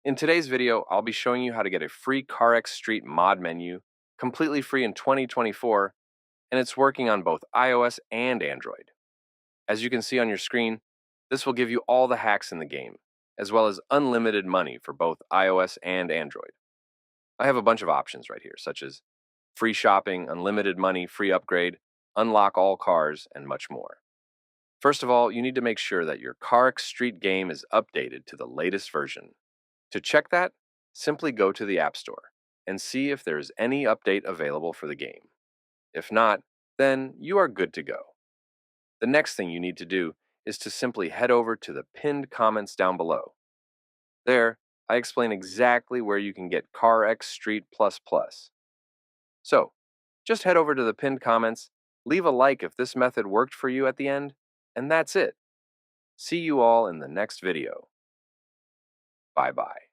In today's video, I'll be showing you how to get a free CarX Street mod menu, completely free in 2024, and it's working on both iOS and Android. As you can see on your screen, this will give you all the hacks in the game, as well as unlimited money for both iOS and Android. I have a bunch of options right here, such as free shopping, unlimited money, free upgrade, unlock all cars, and much more. First of all, you need to make sure that your CarX Street game is updated to the latest version. To check that, simply go to the App Store and see if there is any update available for the game. If not, then you are good to go. The next thing you need to do is to simply head over to the pinned comments down below. There, I explain exactly where you can get CarX Street Plus Plus. So, just head over to the pinned comments, leave a like if this method worked for you at the end, and that's it. See you all in the next video. Bye-bye.